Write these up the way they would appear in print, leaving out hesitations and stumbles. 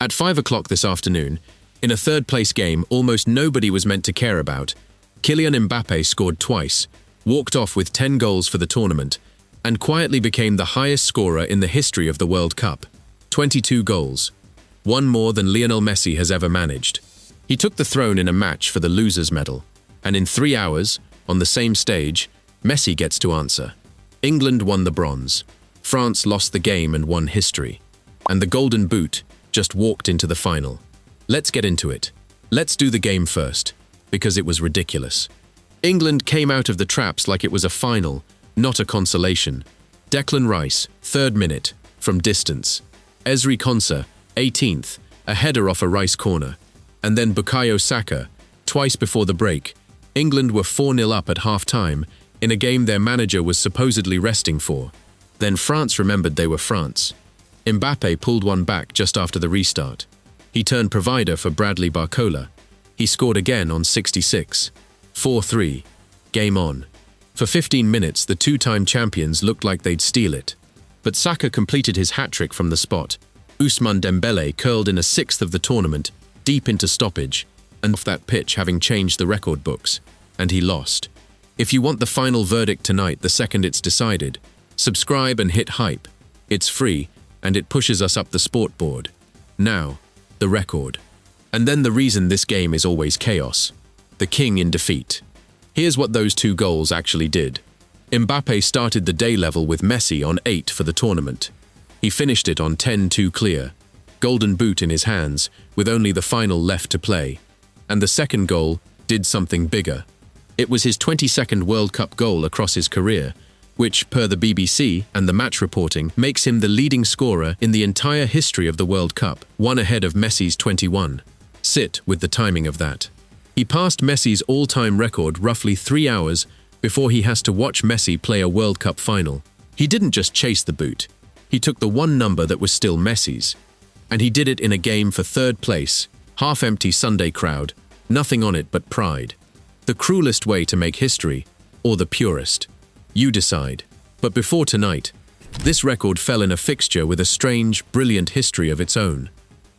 At 5 o'clock this afternoon, in a third-place game almost nobody was meant to care about, Kylian Mbappé scored twice, walked off with 10 goals for the tournament, and quietly became the highest scorer in the history of the World Cup. 22 goals. One more than Lionel Messi has ever managed. He took the throne in a match for the losers' medal, and in 3 hours, on the same stage, Messi gets to answer. England won the bronze. France lost the game and won history. And the Golden Boot just walked into the final. Let's get into it. Let's do the game first, because it was ridiculous. England came out of the traps like it was a final, not a consolation. Declan Rice, 3rd minute, from distance. Ezri Konsa, 18th, a header off a Rice corner. And then Bukayo Saka, twice before the break. England were 4-0 up at half-time, in a game their manager was supposedly resting for. Then France remembered they were France. Mbappe pulled one back just after the restart. He turned provider for Bradley Barcola. He scored again on 66. 4-3. Game on. For 15 minutes, the two-time champions looked like they'd steal it. But Saka completed his hat-trick from the spot. Ousmane Dembele curled in a 6th of the tournament, deep into stoppage, and off that pitch having changed the record books. And he lost. If you want the final verdict tonight the second it's decided, subscribe and hit hype. It's free, and it pushes us up the sport board. Now, the record. And then the reason this game is always chaos. The king in defeat. Here's what those 2 goals actually did. Mbappe started the day level with Messi on 8 for the tournament. He finished it on 10-2 clear. Golden boot in his hands, with only the final left to play. And the second goal did something bigger. It was his 22nd World Cup goal across his career, which, per the BBC and the match reporting, makes him the leading scorer in the entire history of the World Cup, one ahead of Messi's 21. Sit with the timing of that. He passed Messi's all-time record roughly 3 hours before he has to watch Messi play a World Cup final. He didn't just chase the boot. He took the one number that was still Messi's. And he did it in a game for 3rd place, half-empty Sunday crowd, nothing on it but pride. The cruelest way to make history, or the purest. You decide. But before tonight, this record fell in a fixture with a strange, brilliant history of its own.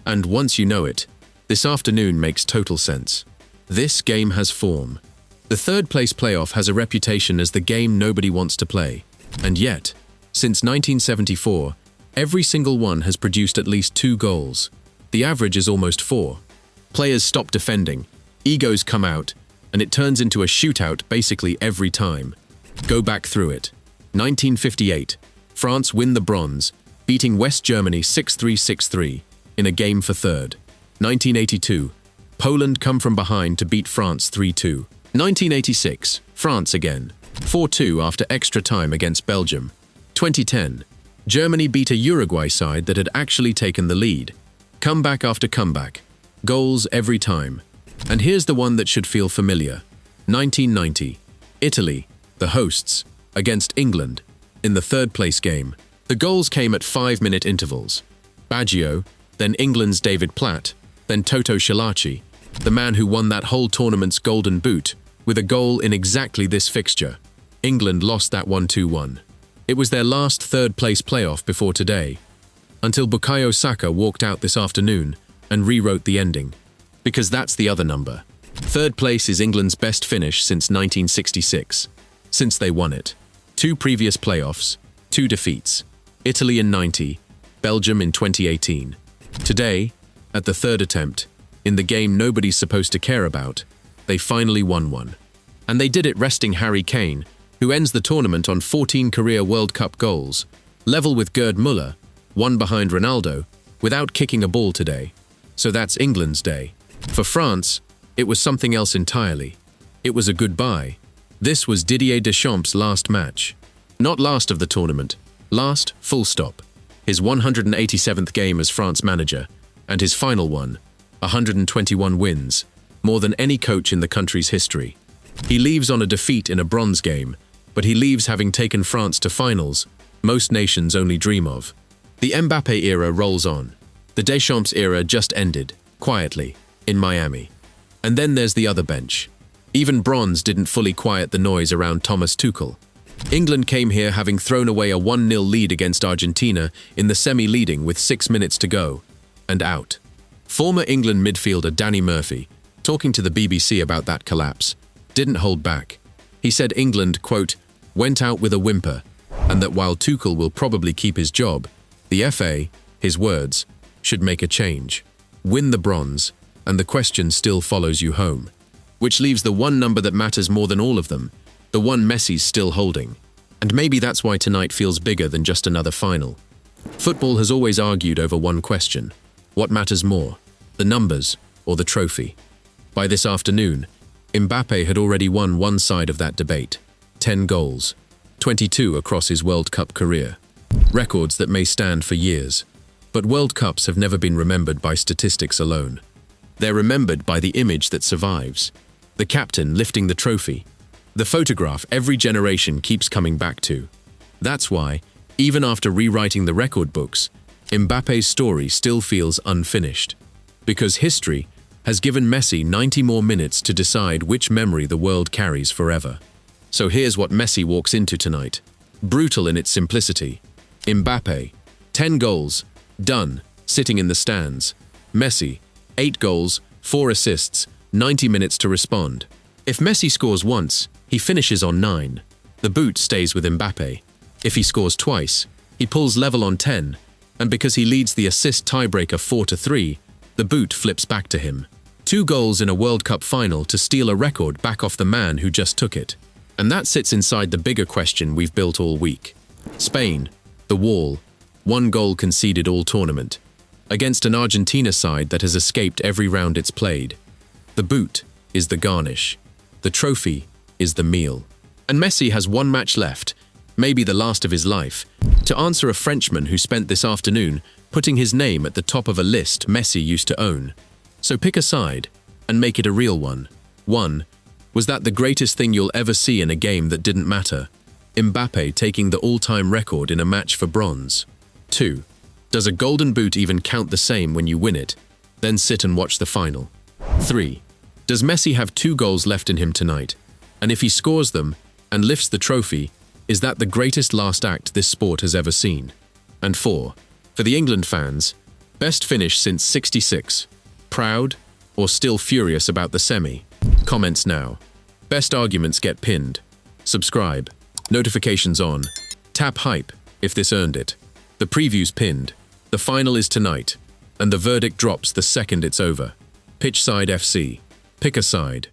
And once you know it, this afternoon makes total sense. This game has form. The 3rd place playoff has a reputation as the game nobody wants to play. And yet, since 1974, every single one has produced at least 2 goals. The average is almost 4. Players stop defending, egos come out, and it turns into a shootout basically every time. Go back through it. 1958, France win the bronze, beating West Germany 6-3-6-3 in a game for 3rd. 1982, Poland come from behind to beat France 3-2. 1986, France again, 4-2 after extra time against Belgium. 2010, Germany beat a Uruguay side that had actually taken the lead. Comeback after comeback. Goals every time. And here's the one that should feel familiar. 1990, Italy, the hosts, against England, in the 3rd place game. The goals came at 5-minute intervals. Baggio, then England's David Platt, then Toto Schillaci, the man who won that whole tournament's Golden Boot, with a goal in exactly this fixture. England lost that one 2-1. It was their last 3rd place playoff before today, until Bukayo Saka walked out this afternoon and rewrote the ending. Because that's the other number. 3rd place is England's best finish since 1966. Since they won it. 2 previous playoffs, 2 defeats. Italy in 90, Belgium in 2018. Today, at the 3rd attempt, in the game nobody's supposed to care about, they finally won one. And they did it resting Harry Kane, who ends the tournament on 14 career World Cup goals, level with Gerd Müller, one behind Ronaldo, without kicking a ball today. So that's England's day. For France, it was something else entirely. It was a goodbye. This was Didier Deschamps' last match. Not last of the tournament. Last, full stop. His 187th game as France manager, and his final one, 121 wins, more than any coach in the country's history. He leaves on a defeat in a bronze game, but he leaves having taken France to finals most nations only dream of. The Mbappé era rolls on. The Deschamps era just ended, quietly, in Miami. And then there's the other bench. Even bronze didn't fully quiet the noise around Thomas Tuchel. England came here having thrown away a 1-0 lead against Argentina in the semi-leading with 6 minutes to go, and out. Former England midfielder Danny Murphy, talking to the BBC about that collapse, didn't hold back. He said England, quote, went out with a whimper, and that while Tuchel will probably keep his job, the FA, his words, should make a change. Win the bronze, and the question still follows you home. Which leaves the one number that matters more than all of them, the one Messi's still holding. And maybe that's why tonight feels bigger than just another final. Football has always argued over one question. What matters more, the numbers or the trophy? By this afternoon, Mbappe had already won one side of that debate. 10 goals, 22 across his World Cup career. Records that may stand for years. But World Cups have never been remembered by statistics alone. They're remembered by the image that survives. The captain lifting the trophy. The photograph every generation keeps coming back to. That's why, even after rewriting the record books, Mbappe's story still feels unfinished. Because history has given Messi 90 more minutes to decide which memory the world carries forever. So here's what Messi walks into tonight. Brutal in its simplicity. Mbappe, 10 goals, done, sitting in the stands. Messi, 8 goals, 4 assists, 90 minutes to respond. If Messi scores once, he finishes on 9. The boot stays with Mbappe. If he scores twice, he pulls level on 10, and because he leads the assist tiebreaker 4-3, the boot flips back to him. 2 goals in a World Cup final to steal a record back off the man who just took it. And that sits inside the bigger question we've built all week. Spain, the wall, 1 goal conceded all tournament, against an Argentina side that has escaped every round it's played. The boot is the garnish. The trophy is the meal. And Messi has 1 match left, maybe the last of his life, to answer a Frenchman who spent this afternoon putting his name at the top of a list Messi used to own. So pick a side and make it a real one. 1. Was that the greatest thing you'll ever see in a game that didn't matter? Mbappe taking the all-time record in a match for bronze. 2. Does a golden boot even count the same when you win it? Then sit and watch the final. 3. Does Messi have 2 goals left in him tonight? And if he scores them and lifts the trophy, is that the greatest last act this sport has ever seen? And 4. For the England fans, best finish since '66. Proud or still furious about the semi? Comments now. Best arguments get pinned. Subscribe. Notifications on. Tap hype if this earned it. The preview's pinned. The final is tonight, and the verdict drops the second it's over. Pitchside FC. Pick a side.